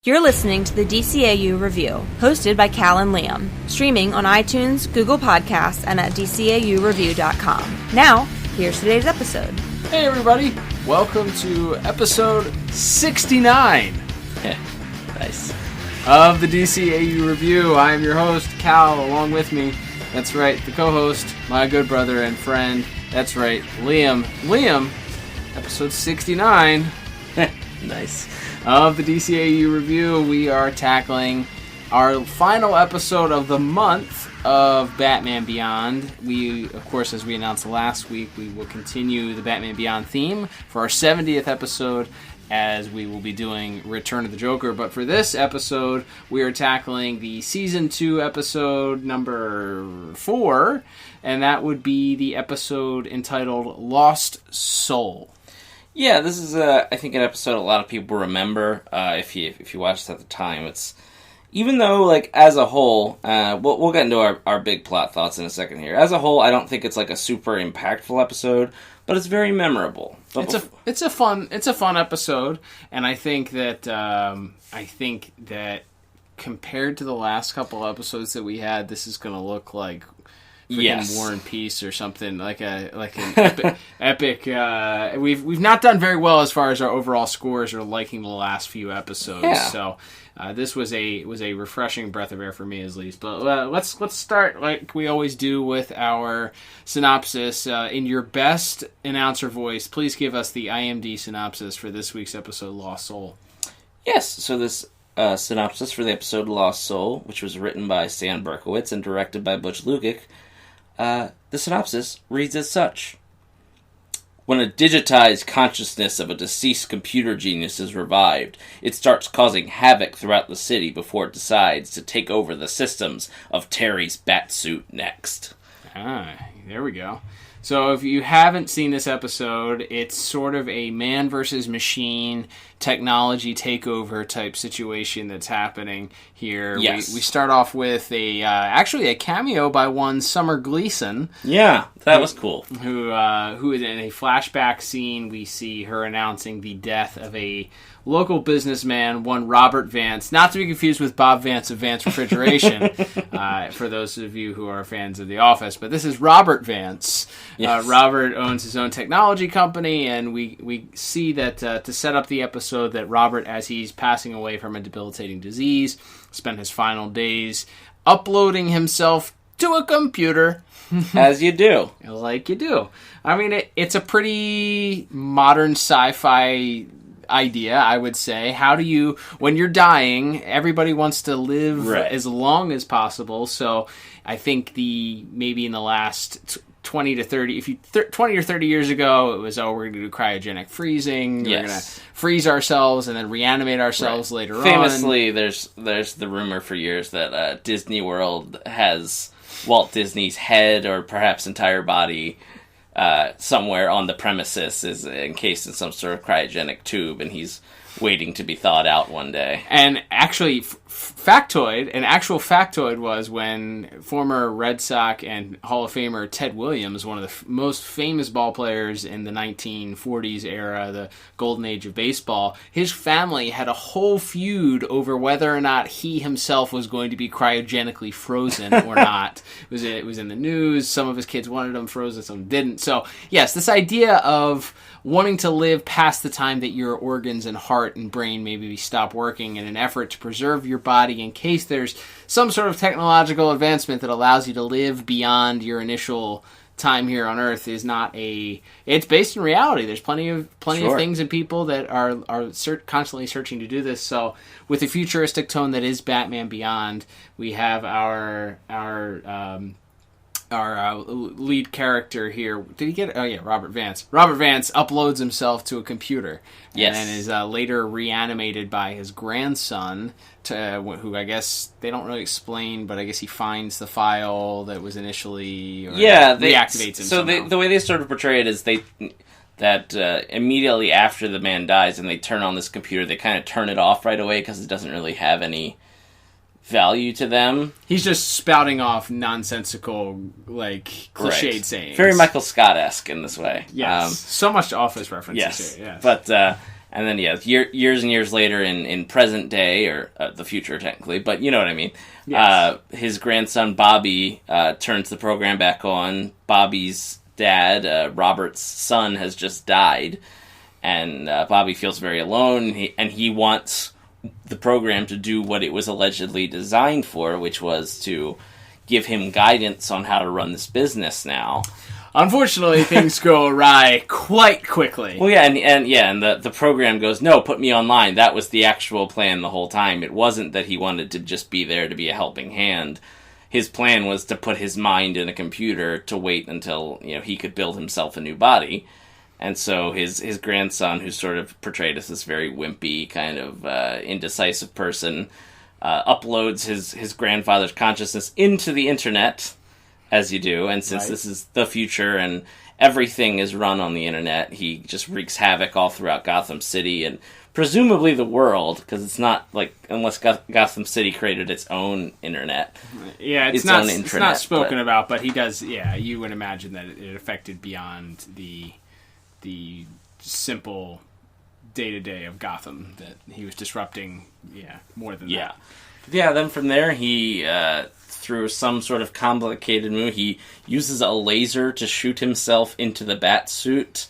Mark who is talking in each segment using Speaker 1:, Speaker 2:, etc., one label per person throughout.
Speaker 1: You're listening to the DCAU Review, hosted by Cal and Liam, streaming on iTunes, Google Podcasts, and at DCAUreview.com. Now, here's today's episode.
Speaker 2: Hey everybody, welcome to episode 69
Speaker 3: Nice.
Speaker 2: of the DCAU Review. I am your host, Cal, along with me, that's right, the co-host, my good brother and friend, that's right, Liam. Liam, episode 69.
Speaker 3: Nice.
Speaker 2: Of the DCAU Review, we are tackling our final episode of the month of Batman Beyond. We, of course, as we announced last week, we will continue the Batman Beyond theme for our 70th episode, as we will be doing Return of the Joker. But for this episode, we are tackling the Season 2 episode number 4, and that would be the episode entitled Lost Soul.
Speaker 3: Yeah, this is, I think, an episode a lot of people remember, if you watched it at the time. It's, even though, like, as a whole, we'll get into our big plot thoughts in a second here. As a whole, I don't think it's, like, a super impactful episode, but it's very memorable.
Speaker 2: It's a fun episode, and I think that compared to the last couple episodes that we had, this is going to look like War and Peace or something, like an epic. We've not done very well as far as our overall scores or liking the last few episodes.
Speaker 3: Yeah.
Speaker 2: So this was a refreshing breath of air for me, at least. But let's start like we always do with our synopsis. In your best announcer voice, please give us the IMDb synopsis for this week's episode, Lost Soul.
Speaker 3: Yes. So this synopsis for the episode Lost Soul, which was written by Stan Berkowitz and directed by Butch Lukic. The synopsis reads as such. When a digitized consciousness of a deceased computer genius is revived, it starts causing havoc throughout the city before it decides to take over the systems of Terry's Batsuit next.
Speaker 2: There we go. So if you haven't seen this episode, it's sort of a man versus machine technology takeover type situation that's happening here.
Speaker 3: Yes.
Speaker 2: We start off with actually a cameo by one Summer Gleason.
Speaker 3: Yeah, that was cool.
Speaker 2: Who is in a flashback scene. We see her announcing the death of a local businessman, one Robert Vance, not to be confused with Bob Vance of Vance Refrigeration, for those of you who are fans of The Office. But this is Robert Vance.
Speaker 3: Yes.
Speaker 2: Robert owns his own technology company, and we see that to set up the episode that Robert, as he's passing away from a debilitating disease, spent his final days uploading himself to a computer.
Speaker 3: As you do.
Speaker 2: Like you do. I mean, it's a pretty modern sci-fi idea, I would say. How do you, when you're dying, everybody wants to live as long as possible. So I think maybe in the last 20 to 30, 20 or 30 years ago, it was, we're going to do cryogenic freezing. We're going to freeze ourselves and then reanimate ourselves later on.
Speaker 3: Famously, there's the rumor for years that Disney World has Walt Disney's head or perhaps entire body somewhere on the premises is encased in some sort of cryogenic tube, and he's waiting to be thawed out one day.
Speaker 2: And actually, an actual factoid was when former Red Sox and Hall of Famer Ted Williams, one of the most famous ball players in the 1940s era, the golden age of baseball, his family had a whole feud over whether or not he himself was going to be cryogenically frozen or not. It was in the news. Some of his kids wanted him frozen, some didn't. So, yes, this idea of wanting to live past the time that your organs and heart and brain maybe stop working in an effort to preserve your body in case there's some sort of technological advancement that allows you to live beyond your initial time here on Earth is it's based in reality. There's plenty of things and people that are constantly searching to do this. So with the futuristic tone that is Batman Beyond, we have our lead character here. Did he get? Oh yeah, Robert Vance. Robert Vance uploads himself to a computer, and then is later reanimated by his grandson, who I guess they don't really explain, but I guess he finds the file that was initially reactivates him.
Speaker 3: So the way they sort of portray it is that immediately after the man dies and they turn on this computer, they kind of turn it off right away because it doesn't really have any value to them.
Speaker 2: He's just spouting off nonsensical, cliched sayings.
Speaker 3: Very Michael Scott-esque in this way.
Speaker 2: Yes. So much Office references here. Yes.
Speaker 3: But And then, years and years later in present day, or the future technically, but you know what I mean.
Speaker 2: Yes.
Speaker 3: His grandson, Bobby, turns the program back on. Bobby's dad, Robert's son, has just died. And Bobby feels very alone, and he wants the program to do what it was allegedly designed for, which was to give him guidance on how to run this business now.
Speaker 2: Unfortunately, things go awry quite quickly.
Speaker 3: Well, and the program goes, no, put me online. That was the actual plan the whole time. It wasn't that he wanted to just be there to be a helping hand. His plan was to put his mind in a computer to wait until he could build himself a new body. And so his grandson, who's sort of portrayed as this very wimpy, kind of indecisive person, uploads his grandfather's consciousness into the internet, as you do. And since this is the future and everything is run on the internet, he just wreaks havoc all throughout Gotham City and presumably the world, because it's not like, unless Gotham City created its own internet.
Speaker 2: Yeah, it's not spoken about, but he does. Yeah, you would imagine that it affected beyond the simple day-to-day of Gotham, that he was disrupting, more than that.
Speaker 3: Yeah, then from there, he, through some sort of complicated move, he uses a laser to shoot himself into the Batsuit.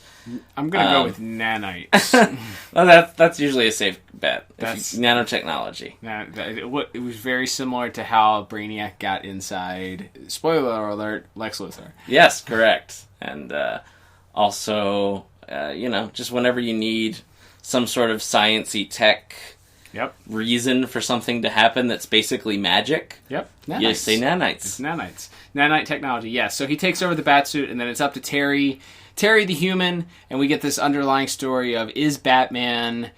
Speaker 2: I'm going to go with nanites.
Speaker 3: Well, that's usually a safe bet.
Speaker 2: That's
Speaker 3: nanotechnology.
Speaker 2: It was very similar to how Brainiac got inside, spoiler alert, Lex Luthor.
Speaker 3: Yes, correct. And, also, just whenever you need some sort of science-y tech reason for something to happen that's basically magic,
Speaker 2: nanites.
Speaker 3: You say nanites.
Speaker 2: It's nanites. Nanite technology, yes. So he takes over the Batsuit, and then it's up to Terry the human, and we get this underlying story of, is Batman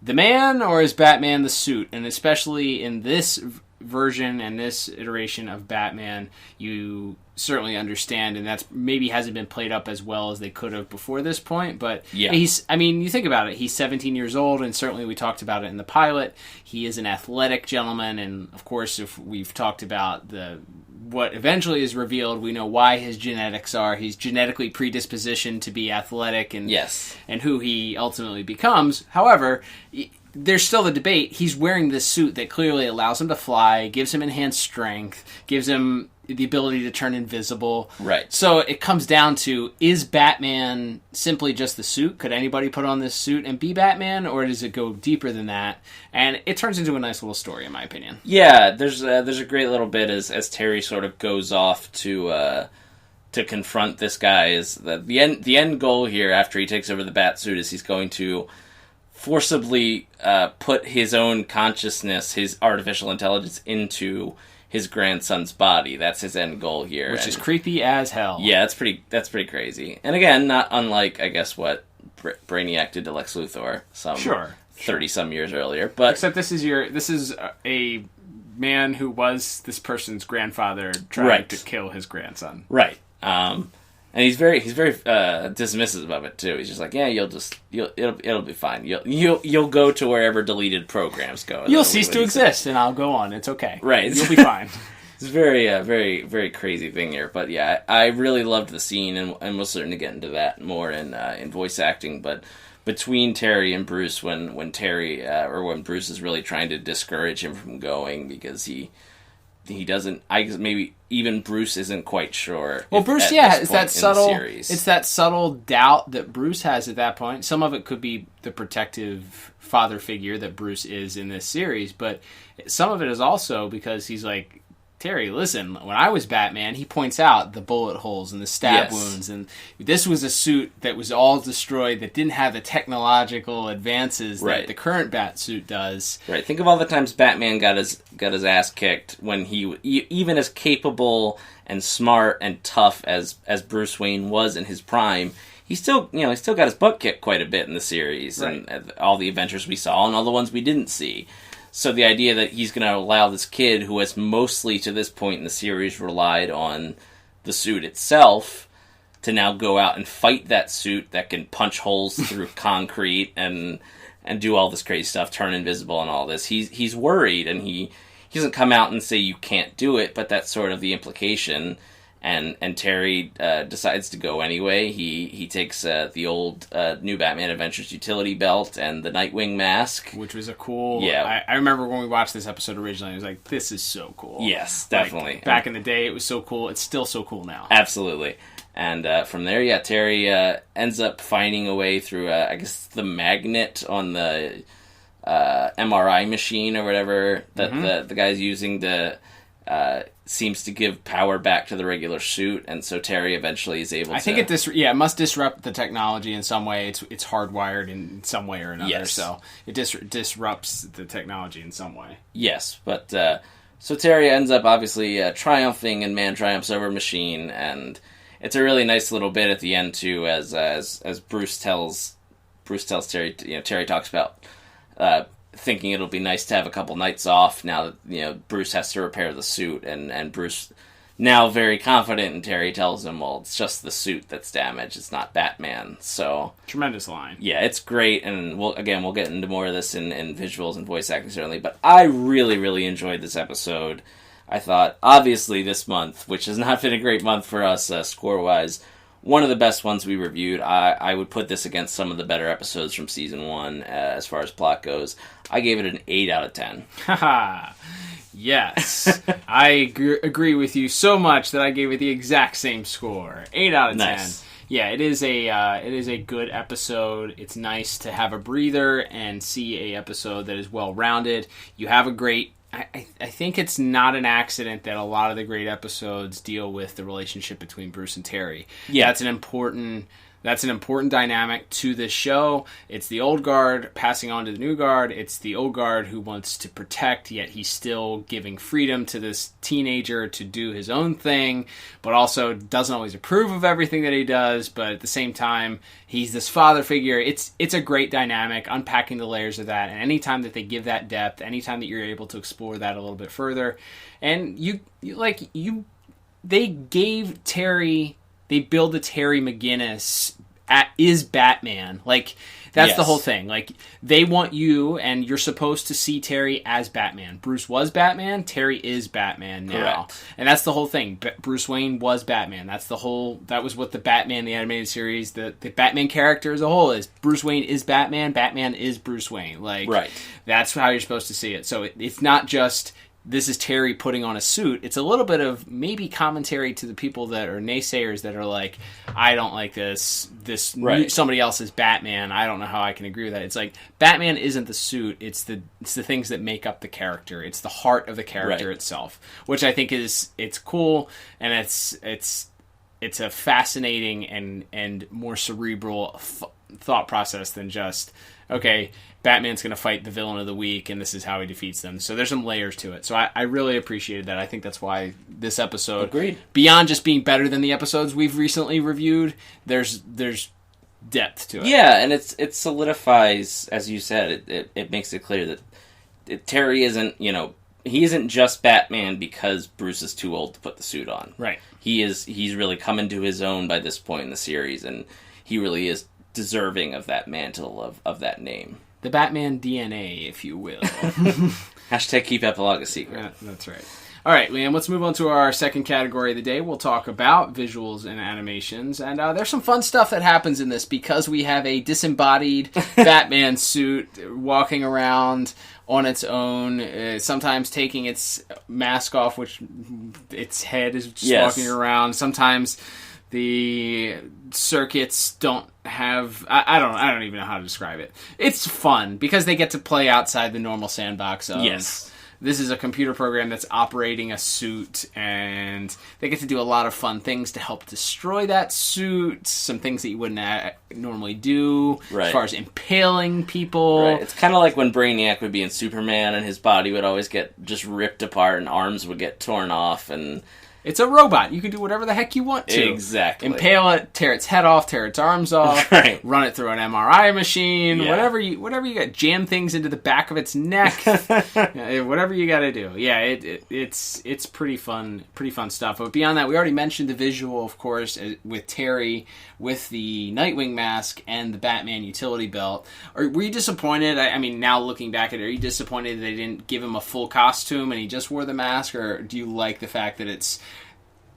Speaker 2: the man, or is Batman the suit? And especially in this version and this iteration of Batman, you certainly understand, and that's maybe hasn't been played up as well as they could have before this point, but you think about it, he's 17 years old, and certainly we talked about it in the pilot, he is an athletic gentleman, and of course if we've talked about what eventually is revealed, we know why his genetics are, he's genetically predispositioned to be athletic, and who he ultimately becomes. However, there's still the debate. He's wearing this suit that clearly allows him to fly, gives him enhanced strength, gives him the ability to turn invisible.
Speaker 3: Right.
Speaker 2: So it comes down to, is Batman simply just the suit? Could anybody put on this suit and be Batman? Or does it go deeper than that? And it turns into a nice little story, in my opinion.
Speaker 3: Yeah, there's a great little bit as Terry sort of goes off to confront this guy. Is that the end goal here, after he takes over the Batsuit, is he's going to forcibly put his own consciousness, his artificial intelligence, into his grandson's body. That's his end goal here,
Speaker 2: which is creepy as hell.
Speaker 3: Yeah, that's pretty crazy. And again, not unlike, I guess, what Brainiac did to Lex Luthor 30 some years earlier. But
Speaker 2: except this is a man who was this person's grandfather trying to kill his grandson.
Speaker 3: Right. And he's very dismissive of it too. He's just like, yeah, it'll be fine. You'll go to wherever deleted programs go.
Speaker 2: You'll cease to exist, and I'll go on. It's okay.
Speaker 3: Right.
Speaker 2: You'll be fine.
Speaker 3: It's a very, very, very crazy thing here. But yeah, I really loved the scene, and we'll certainly get into that more in voice acting. But between Terry and Bruce, when Bruce is really trying to discourage him from going because he doesn't. I guess maybe even Bruce isn't quite sure.
Speaker 2: Well, Bruce, it's that subtle. It's that subtle doubt that Bruce has at that point. Some of it could be the protective father figure that Bruce is in this series, but some of it is also because he's like, Terry, listen, when I was Batman, he points out the bullet holes and the stab wounds, and this was a suit that was all destroyed, that didn't have the technological advances that the current Batsuit does.
Speaker 3: Right. Think of all the times Batman got his ass kicked when he even as capable and smart and tough as Bruce Wayne was in his prime. He still got his butt kicked quite a bit in the series, and all the adventures we saw and all the ones we didn't see. So the idea that he's going to allow this kid, who has mostly to this point in the series relied on the suit itself, to now go out and fight that suit that can punch holes through concrete and do all this crazy stuff, turn invisible and all this. He's worried, and he doesn't come out and say you can't do it, but that's sort of the implication. And Terry decides to go anyway. He takes the old New Batman Adventures utility belt and the Nightwing mask.
Speaker 2: Which was a cool...
Speaker 3: Yeah.
Speaker 2: I remember when we watched this episode originally, I was like, this is so cool.
Speaker 3: Yes, definitely.
Speaker 2: Like, back in the day, it was so cool. It's still so cool now.
Speaker 3: Absolutely. And from there, Terry ends up finding a way through, I guess, the magnet on the MRI machine or whatever that the guy's using to... seems to give power back to the regular suit, and so Terry eventually is able to...
Speaker 2: I think it must disrupt the technology in some way. It's hardwired in some way or another, so it disrupts the technology in some way.
Speaker 3: Yes, but so Terry ends up obviously triumphing, and man triumphs over machine, and it's a really nice little bit at the end too, as Bruce tells Terry, Terry talks about thinking it'll be nice to have a couple nights off now that Bruce has to repair the suit, and Bruce, now very confident, and Terry tells him, well, it's just the suit that's damaged, it's not Batman. So
Speaker 2: tremendous line.
Speaker 3: Yeah, it's great, and we'll get into more of this in visuals and voice acting certainly, but I really, really enjoyed this episode. I thought, obviously this month, which has not been a great month for us score-wise, one of the best ones we reviewed. I would put this against some of the better episodes from Season 1 as far as plot goes. I gave it an 8 out of 10.
Speaker 2: Haha. Yes. I agree with you so much that I gave it the exact same score. 8 out of 10. Nice. Yeah, it is a good episode. It's nice to have a breather and see a episode that is well-rounded. You have a great... I think it's not an accident that a lot of the great episodes deal with the relationship between Bruce and Terry. Yeah, that's an important dynamic to this show. It's the old guard passing on to the new guard. It's the old guard who wants to protect, yet he's still giving freedom to this teenager to do his own thing, but also doesn't always approve of everything that he does, but at the same time, he's this father figure. It's a great dynamic, unpacking the layers of that, and anytime that they give that depth, anytime that you're able to explore that a little bit further, and they gave Terry... They build the Terry McGinnis is Batman. Like, that's the whole thing. Like, they want you, and you're supposed to see Terry as Batman. Bruce was Batman. Terry is Batman now. Correct. And that's the whole thing. Bruce Wayne was Batman. That was what the Batman, the animated series, the Batman character as a whole is. Bruce Wayne is Batman. Batman is Bruce Wayne. Like, right. That's how you're supposed to see it. So it's not just... this is Terry putting on a suit. It's a little bit of maybe commentary to the people that are naysayers that are like, I don't like this right. Somebody else is Batman. I don't know how I can agree with that. It's like, Batman isn't the suit. It's the things that make up the character. It's the heart of the character itself, which I think it's cool, and it's a fascinating and more cerebral thought process than just, okay, Batman's going to fight the villain of the week, and this is how he defeats them. So there's some layers to it. So I really appreciated that. I think that's why this episode,
Speaker 3: agreed,
Speaker 2: beyond just being better than the episodes we've recently reviewed, there's depth to it.
Speaker 3: Yeah, and it solidifies, as you said, it makes it clear that Terry isn't, he isn't just Batman because Bruce is too old to put the suit on.
Speaker 2: Right.
Speaker 3: He's really come into his own by this point in the series, and he really is deserving of that mantle of that name.
Speaker 2: The Batman DNA, if you will.
Speaker 3: Hashtag keep epilogue a secret.
Speaker 2: Yeah, that's right. All right, Liam, let's move on to our second category of the day. We'll talk about visuals and animations. And there's some fun stuff that happens in this because we have a disembodied Batman suit walking around on its own, sometimes taking its mask off, which its head is just walking around. Sometimes the circuits don't have... I don't even know how to describe it. It's fun because they get to play outside the normal sandbox of...
Speaker 3: Yes.
Speaker 2: This is a computer program that's operating a suit, and they get to do a lot of fun things to help destroy that suit, some things that you wouldn't normally do, as far as impaling people.
Speaker 3: Right. It's kind of like when Brainiac would be in Superman, and his body would always get just ripped apart, and arms would get torn off, and...
Speaker 2: It's a robot. You can do whatever the heck you want to.
Speaker 3: Exactly.
Speaker 2: Impale it, tear its head off, tear its arms off, run it through an MRI machine, whatever you got. Jam things into the back of its neck, whatever you got to do. Yeah, it's pretty fun stuff. But beyond that, we already mentioned the visual, of course, with Terry with the Nightwing mask and the Batman utility belt. Were you disappointed? I mean, now looking back at it, are you disappointed that they didn't give him a full costume and he just wore the mask, or do you like the fact that it's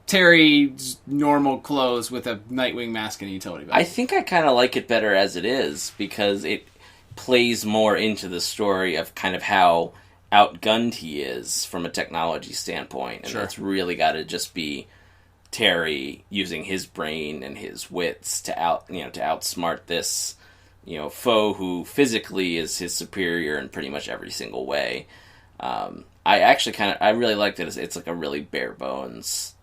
Speaker 2: Terry's normal clothes with a Nightwing mask and a utility belt.
Speaker 3: I think I kind of like it better as it is, because it plays more into the story of kind of how outgunned he is from a technology standpoint. And it's really got to just be Terry using his brain and his wits to outsmart this, foe who physically is his superior in pretty much every single way. I really liked it. It's like a really bare bones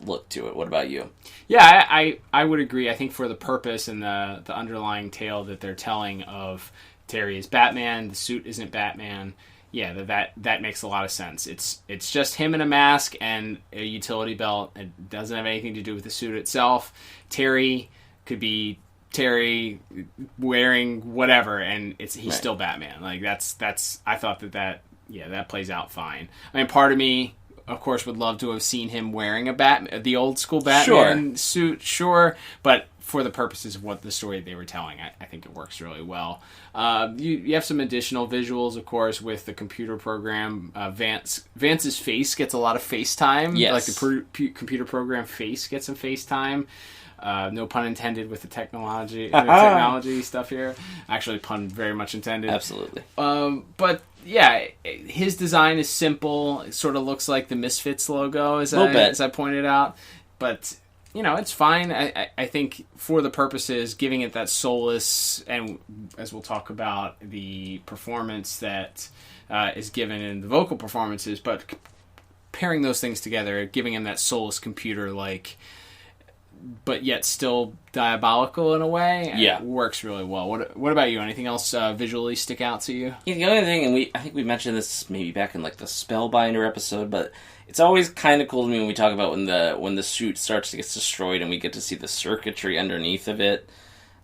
Speaker 3: look to it. What about you?
Speaker 2: Yeah, I would agree. I think for the purpose and the underlying tale that they're telling of Terry is Batman, the suit isn't Batman. Yeah, that makes a lot of sense. It's just him in a mask and a utility belt. It doesn't have anything to do with the suit itself. Terry could be Terry wearing whatever, and he's still Batman. Like that's I thought that plays out fine. I mean, part of me, of course, would love to have seen him wearing the old school Batman suit, sure, but for the purposes of what the story they were telling, I think it works really well. You have some additional visuals, of course, with the computer program. Vance's face gets a lot of face time.
Speaker 3: Yes.
Speaker 2: Like the computer program face gets some face time. No pun intended with the technology stuff here. Actually, pun very much intended.
Speaker 3: Absolutely.
Speaker 2: But yeah, his design is simple. It sort of looks like the Misfits logo, as I pointed out. But it's fine. I think for the purposes, giving it that soulless, and as we'll talk about, the performance that is given in the vocal performances, but pairing those things together, giving him that soulless computer-like, but yet still diabolical in a way, it works really well. What about you? Anything else visually stick out to you?
Speaker 3: Yeah, the only thing, and I think we mentioned this maybe back in like the Spellbinder episode, but it's always kind of cool to me when we talk about when the suit starts to get destroyed and we get to see the circuitry underneath of it.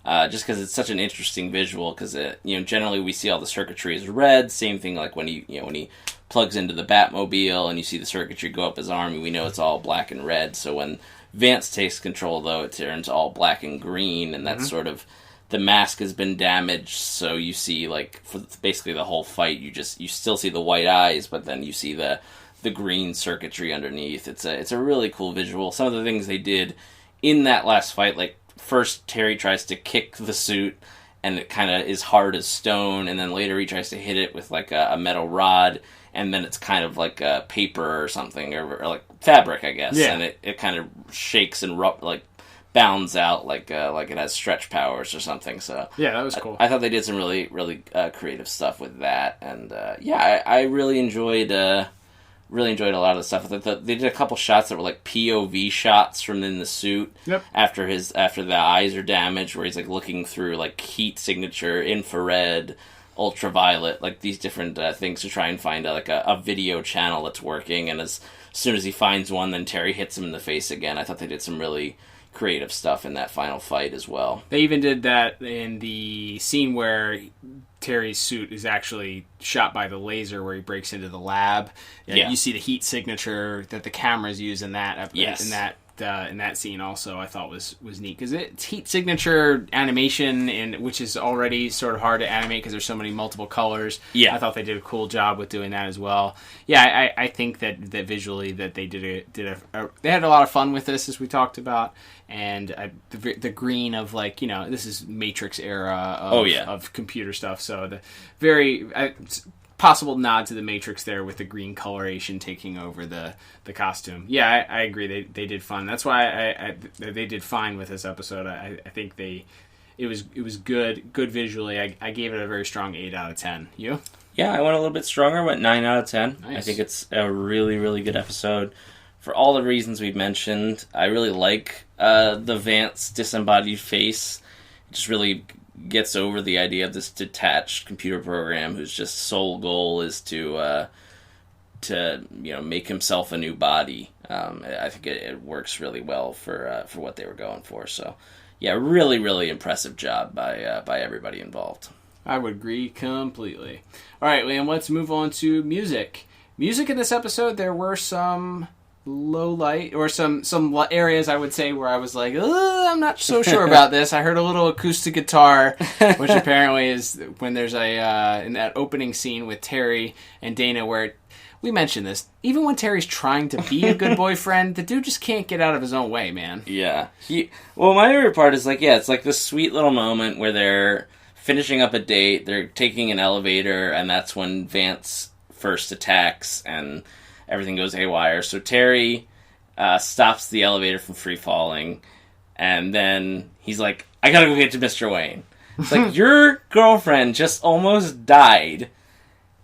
Speaker 3: Just because it's such an interesting visual, because generally we see all the circuitry as red. Same thing like when he plugs into the Batmobile and you see the circuitry go up his arm, we know it's all black and red. So when Vance takes control, though, it turns all black and green, and that's sort of, the mask has been damaged, so you see, like, for basically the whole fight, you still see the white eyes, but then you see the green circuitry underneath. It's a really cool visual. Some of the things they did in that last fight, like, first Terry tries to kick the suit, and it kind of is hard as stone, and then later he tries to hit it with, like, a metal rod, and then it's kind of like a paper or something, or like fabric, I guess. Yeah. And it kind of shakes and bounds out like it has stretch powers or something. So
Speaker 2: yeah, that was cool.
Speaker 3: I thought they did some really, really creative stuff with that. And I really enjoyed a lot of the stuff. They did a couple shots that were like POV shots from in the suit. Yep. After the eyes are damaged, where he's like looking through like heat signature, infrared, ultraviolet, like these different things to try and find a video channel that's working. And as soon as he finds one, then Terry hits him in the face again. I thought they did some really creative stuff in that final fight as well.
Speaker 2: They even did that in the scene where Terry's suit is actually shot by the laser, where he breaks into the lab. Yeah. You see the heat signature that the cameras use in that.
Speaker 3: Yes.
Speaker 2: In that scene also, I thought was neat, because it's heat signature animation, which is already sort of hard to animate because there's so many multiple colors. Yeah, I thought they did a cool job with doing that as well. Yeah, I think that visually that they they had a lot of fun with this, as we talked about, and the green of, like, this is Matrix era of computer stuff, so the very possible nod to the Matrix there, with the green coloration taking over the costume. Yeah, I agree. They did fun. That's why they did fine with this episode. I think it was good visually. I gave it a very strong 8 out of 10. You?
Speaker 3: Yeah, I went a little bit stronger. Went 9 out of 10. Nice. I think it's a really, really good episode for all the reasons we've mentioned. I really like the Vance disembodied face. It just really gets over the idea of this detached computer program whose just sole goal is to make himself a new body. I think it works really well for what they were going for. So, yeah, really, really impressive job by everybody involved.
Speaker 2: I would agree completely. All right, Liam, let's move on to music. Music in this episode, there were some low light, or some areas I would say where I was like, I'm not so sure about this. I heard a little acoustic guitar, which apparently is when there's in that opening scene with Terry and Dana where we mentioned this. Even when Terry's trying to be a good boyfriend, the dude just can't get out of his own way, man.
Speaker 3: Yeah. Well, my favorite part is it's like this sweet little moment where they're finishing up a date, they're taking an elevator, and that's when Vance first attacks, and everything goes haywire. So Terry stops the elevator from free falling, and then he's like, I gotta go get to Mr. Wayne. It's like, your girlfriend just almost died,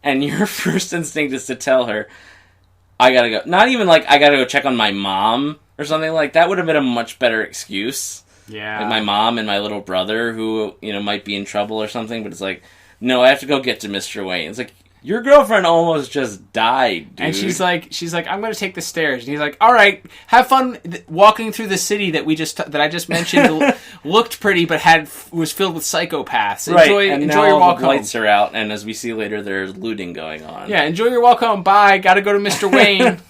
Speaker 3: and your first instinct is to tell her, I gotta go. Not even like, I gotta go check on my mom or something like that. Would have been a much better excuse.
Speaker 2: Yeah.
Speaker 3: Like my mom and my little brother who, might be in trouble or something, but it's like, no, I have to go get to Mr. Wayne. It's like, your girlfriend almost just died, dude.
Speaker 2: And she's like, I'm going to take the stairs. And he's like, all right, have fun walking through the city that I just mentioned looked pretty, but was filled with psychopaths. Enjoy your walk home.
Speaker 3: Lights are out, and as we see later, there's looting going on.
Speaker 2: Yeah, enjoy your walk home. Bye. Got to go to Mr. Wayne.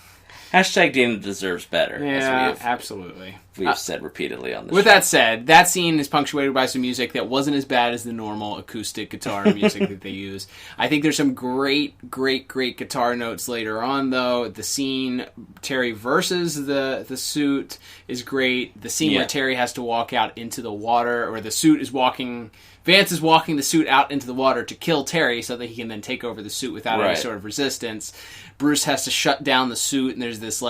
Speaker 3: Hashtag Dana deserves better.
Speaker 2: Yeah, absolutely.
Speaker 3: We've said repeatedly on this
Speaker 2: With
Speaker 3: show.
Speaker 2: that said, that scene is punctuated by some music that wasn't as bad as the normal acoustic guitar music that they use. I think there's some great guitar notes later on, though. The scene, Terry versus the suit, is great. The scene where Terry has to walk out into the water, or the suit is walking... Vance is walking the suit out into the water to kill Terry so that he can then take over the suit without any sort of resistance. Bruce has to shut down the suit, and there's this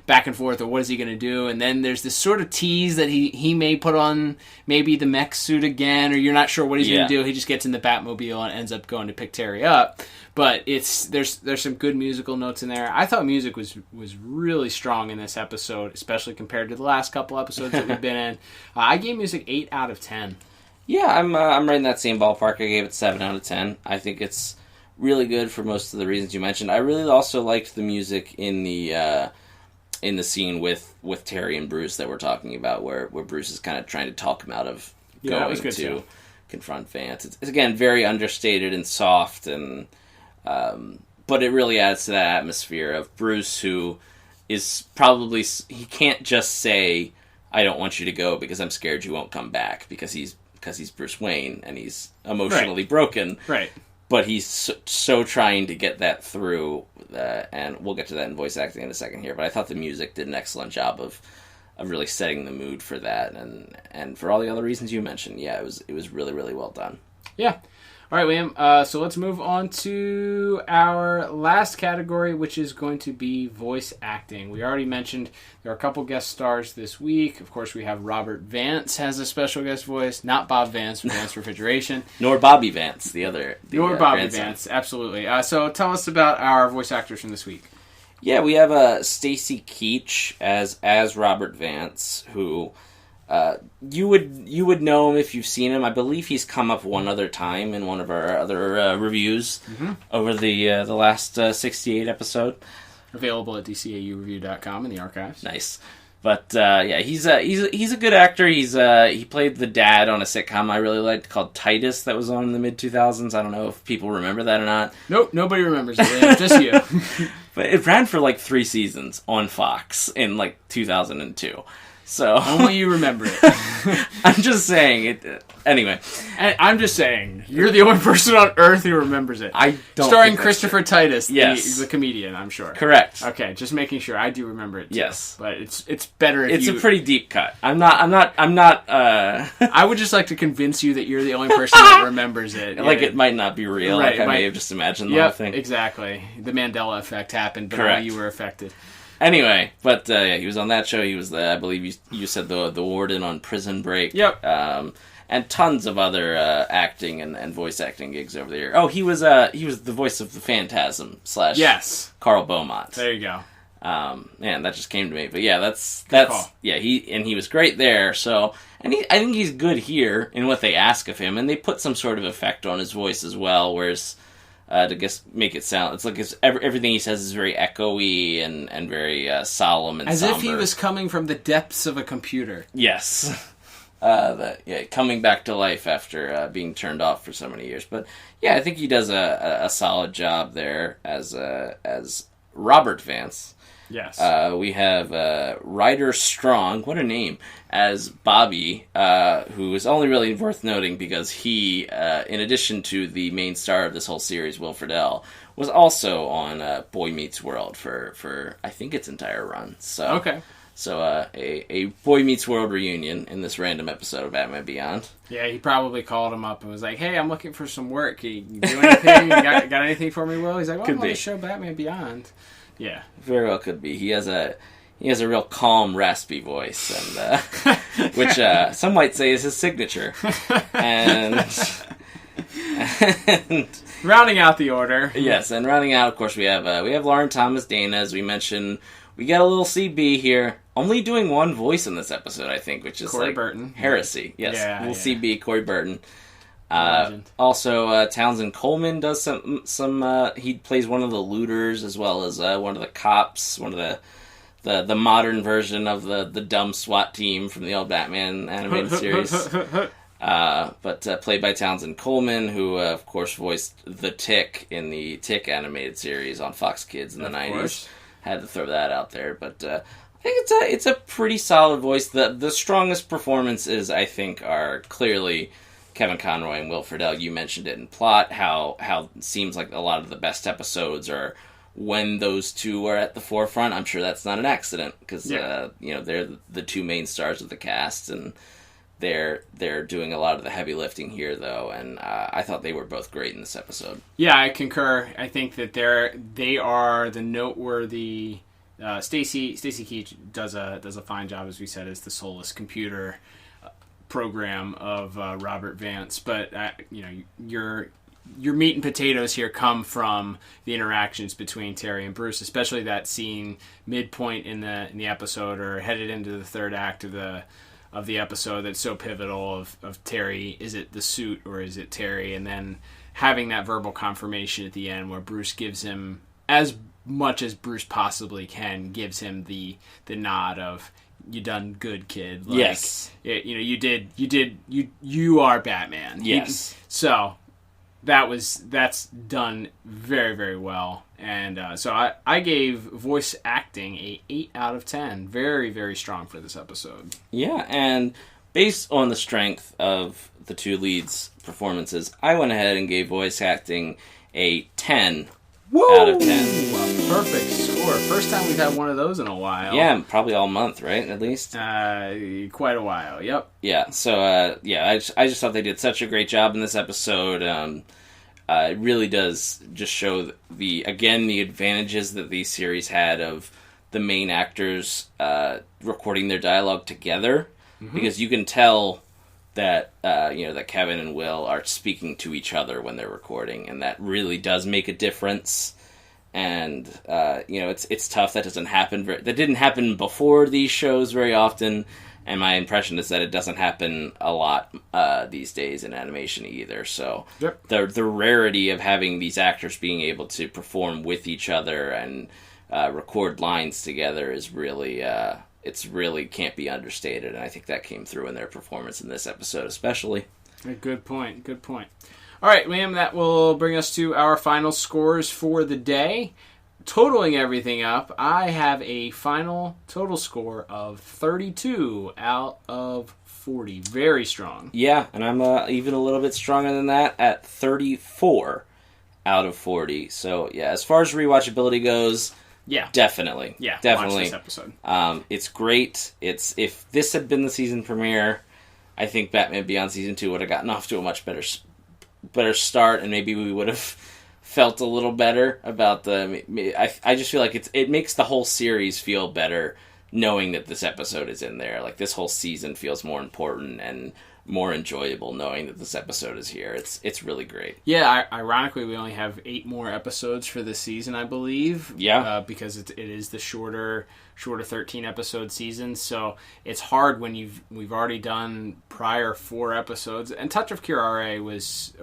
Speaker 2: back and forth, or what is he going to do? And then there's this sort of tease that he may put on maybe the mech suit again, or you're not sure what he's going to do. He just gets in the Batmobile and ends up going to pick Terry up. But there's some good musical notes in there. I thought music was really strong in this episode, especially compared to the last couple episodes that we've been in. I gave music 8 out of 10.
Speaker 3: Yeah, I'm right in that same ballpark. I gave it 7 out of 10. I think it's really good for most of the reasons you mentioned. I really also liked the music in the scene with Terry and Bruce that we're talking about, where Bruce is kind of trying to talk him out of going to confront Vance. It's again very understated and soft, and but it really adds to that atmosphere of Bruce, who is probably, he can't just say, I don't want you to go because I'm scared you won't come back, because he's Bruce Wayne and he's emotionally broken.
Speaker 2: Right.
Speaker 3: But he's so trying to get that through, and we'll get to that in voice acting in a second here. But I thought the music did an excellent job of really setting the mood for that, and for all the other reasons you mentioned. Yeah, it was really, really well done.
Speaker 2: Yeah. All right, Liam. So let's move on to our last category, which is going to be voice acting. We already mentioned there are a couple guest stars this week. Of course, we have Robert Vance has a special guest voice, not Bob Vance from Vance Refrigeration,
Speaker 3: nor Bobby Vance, the
Speaker 2: nor Bobby grandson. Vance. Absolutely. So tell us about our voice actors from this week.
Speaker 3: Yeah, we have Stacy Keach as Robert Vance, who. You would know him if you've seen him. I believe he's come up one other time in one of our other reviews over the last 68 episode.
Speaker 2: Available at DCAUreview.com in the archives.
Speaker 3: Nice, but yeah, he's a good actor. He played the dad on a sitcom I really liked called Titus that was on in the mid 2000s. I don't know if people remember that or not.
Speaker 2: Nope, nobody remembers it. Just you.
Speaker 3: But it ran for 3 seasons on Fox in 2002. So
Speaker 2: only you remember it.
Speaker 3: I'm just saying it. Anyway,
Speaker 2: and I'm just saying you're the only person on Earth who remembers it.
Speaker 3: I don't.
Speaker 2: Starring Christopher Titus,
Speaker 3: yes,
Speaker 2: the comedian. I'm sure.
Speaker 3: Correct.
Speaker 2: Okay, just making sure. I do remember it too.
Speaker 3: Yes,
Speaker 2: but it's better. If
Speaker 3: it's a pretty deep cut. I'm not.
Speaker 2: I would just like to convince you that you're the only person that remembers it.
Speaker 3: It might not be real.
Speaker 2: Right,
Speaker 3: I may have just imagined the
Speaker 2: whole
Speaker 3: thing.
Speaker 2: Exactly. The Mandela effect happened, but
Speaker 3: Correct.
Speaker 2: only you were affected.
Speaker 3: Anyway, but yeah, he was on that show. He was I believe you said the warden on Prison Break.
Speaker 2: Yep.
Speaker 3: And tons of other acting and voice acting gigs over there. Oh, he was the voice of the Phantasm /
Speaker 2: yes,
Speaker 3: Carl Beaumont.
Speaker 2: There you go.
Speaker 3: Man, that just came to me. But yeah, that's
Speaker 2: call.
Speaker 3: Yeah, he was great there. So, and I think he's good here in what they ask of him, and they put some sort of effect on his voice as well, whereas. To make it sound, it's like everything he says is very echoey and very solemn and
Speaker 2: as
Speaker 3: somber.
Speaker 2: if he was coming from the depths of a computer.
Speaker 3: Yes, coming back to life after being turned off for so many years. But yeah, I think he does a solid job there as Robert Vance.
Speaker 2: Yes.
Speaker 3: We have Ryder Strong, what a name, as Bobby, who is only really worth noting because he, in addition to the main star of this whole series, Will Friedle, was also on Boy Meets World for I think its entire run. So
Speaker 2: okay.
Speaker 3: So a Boy Meets World reunion in this random episode of Batman Beyond.
Speaker 2: Yeah, he probably called him up and was like, "Hey, I'm looking for some work. You do anything? got anything for me, Will?" He's like, "Well, I'm on the show Batman Beyond." Yeah,
Speaker 3: very well could be. He has a real calm, raspy voice, and which some might say is his signature. And
Speaker 2: rounding out the order,
Speaker 3: yes, and rounding out, of course, we have Lauren Thomas Dana, as we mentioned. We got a little CB here, only doing one voice in this episode, I think, which is
Speaker 2: Corey
Speaker 3: like
Speaker 2: Burton.
Speaker 3: Heresy. Yes, little CB, Corey Burton. Also, Townsend Coleman does some. He plays one of the looters as well as one of the cops, one of the modern version of the dumb SWAT team from the old Batman animated series. But played by Townsend Coleman, who of course voiced the Tick in the Tick animated series on Fox Kids in the 90s. Had to throw that out there, but I think it's a pretty solid voice. The strongest performances, I think, are clearly Kevin Conroy and Will Friedle. You mentioned it in plot, how it seems like a lot of the best episodes are when those two are at the forefront. I'm sure that's not an accident, because they're the two main stars of the cast, and they're doing a lot of the heavy lifting here, though, and I thought they were both great in this episode.
Speaker 2: Yeah, I concur. I think that they are the noteworthy. Stacy Keach does a fine job, as we said, as the soulless computer program of Robert Vance. But your meat and potatoes here come from the interactions between Terry and Bruce, especially that scene midpoint in the episode, or headed into the third act of the episode, that's so pivotal of Terry. Is it the suit or is it Terry? And then having that verbal confirmation at the end where Bruce gives him, as much as Bruce possibly can, gives him the nod of, "You done good, kid." Like,
Speaker 3: yes.
Speaker 2: You are Batman.
Speaker 3: Yes.
Speaker 2: So that's done very, very well. And so I gave voice acting a 8 out of 10. Very, very strong for this episode.
Speaker 3: Yeah, and based on the strength of the two leads' performances, I went ahead and gave voice acting a 10 out of 10.
Speaker 2: Well, perfect score. First time we've had one of those in a while.
Speaker 3: Yeah, probably all month, right? At least?
Speaker 2: Quite a while, yep.
Speaker 3: Yeah, so, I just thought they did such a great job in this episode. It really does just show the advantages that these series had of the main actors recording their dialogue together, because you can tell that that Kevin and Will are speaking to each other when they're recording, and that really does make a difference. And it's tough that doesn't happen. That didn't happen before these shows very often. And my impression is that it doesn't happen a lot these days in animation either. So the rarity of having these actors being able to perform with each other and record lines together is really it's really can't be understated. And I think that came through in their performance in this episode especially.
Speaker 2: Good point. All right, Liam, that will bring us to our final scores for the day. Totaling everything up, I have a final total score of 32 out of 40. Very strong.
Speaker 3: Yeah, and I'm even a little bit stronger than that at 34 out of 40. So, yeah, as far as rewatchability goes, definitely.
Speaker 2: Yeah,
Speaker 3: definitely.
Speaker 2: Watch this episode.
Speaker 3: It's great. If this had been the season premiere, I think Batman Beyond Season 2 would have gotten off to a much better start, and maybe we would have felt a little better about I just feel like it makes the whole series feel better knowing that this episode is in there. Like, this whole season feels more important and more enjoyable knowing that this episode is here. It's really great.
Speaker 2: Yeah, ironically, we only have 8 more episodes for this season, I believe.
Speaker 3: Yeah.
Speaker 2: Because it is the shorter 13 episode season, so it's hard when we've already done prior 4 episodes. And Touch of Curare was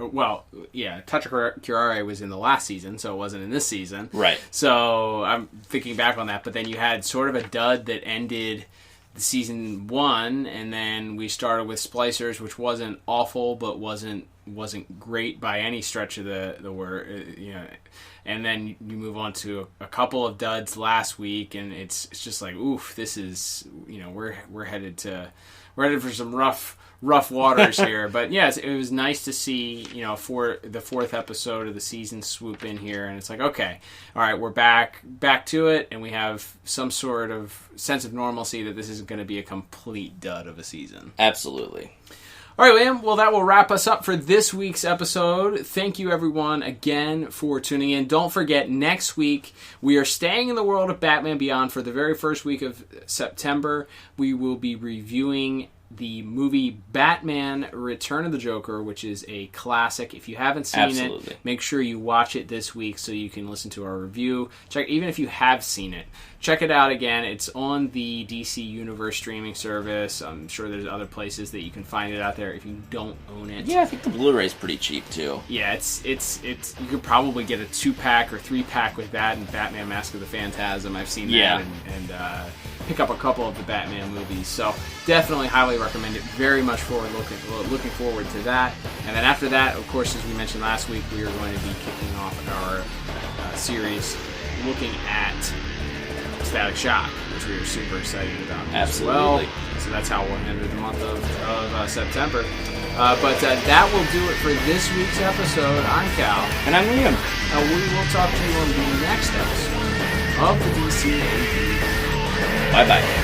Speaker 2: in the last season, so it wasn't in this season.
Speaker 3: Right.
Speaker 2: So I'm thinking back on that, but then you had sort of a dud that ended season 1, and then we started with Splicers, which wasn't awful, but wasn't wasn't great by any stretch of the word, and then you move on to a couple of duds last week, and it's just like, oof, this is, we're headed for some rough waters here. But yes, it was nice to see, for the fourth episode of the season swoop in here, and it's like, okay, all right, we're back to it, and we have some sort of sense of normalcy that this isn't going to be a complete dud of a season.
Speaker 3: Absolutely.
Speaker 2: All right, Liam, well, that will wrap us up for this week's episode. Thank you, everyone, again for tuning in. Don't forget, next week, we are staying in the world of Batman Beyond for the very first week of September. We will be reviewing the movie Batman Return of the Joker, which is a classic. If you haven't seen it, make sure you watch it this week so you can listen to our review. Even if you have seen it, check it out again. It's on the DC Universe streaming service. I'm sure there's other places that you can find it out there if you don't own it.
Speaker 3: Yeah, I think the Blu-ray's pretty cheap too.
Speaker 2: Yeah, it's you could probably get a 2-pack or 3-pack with that and Batman Mask of the Phantasm. I've seen that and pick up a couple of the Batman movies. So definitely highly recommend it. Very much looking forward to that. And then after that, of course, as we mentioned last week, we are going to be kicking off our series looking at Static Shock, which we are super excited about.
Speaker 3: Absolutely.
Speaker 2: So that's how we'll enter the month of September. But that will do it for this week's episode. I'm Cal.
Speaker 3: And I'm Liam.
Speaker 2: We will talk to you on the next episode of the DCAU.
Speaker 3: Bye-bye.